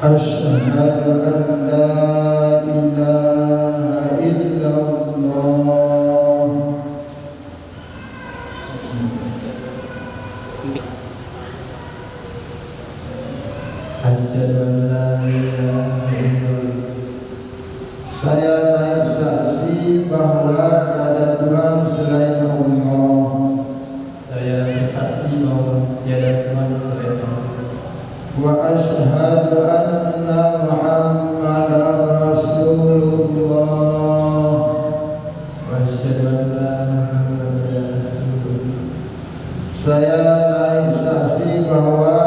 Asyhadu an la ilaha illallah. Asyhadu an la ilaha illallah. Saya naik saksi bahwa tiada Tuhan selain Allah. Saya bersaksi bahwa tiada Tuhan selain Allah. Wa asyhadu anna Muhammadar Rasulullah. Wa asyhadu anna Muhammadar Rasulullah. Saya naik saksi bahwa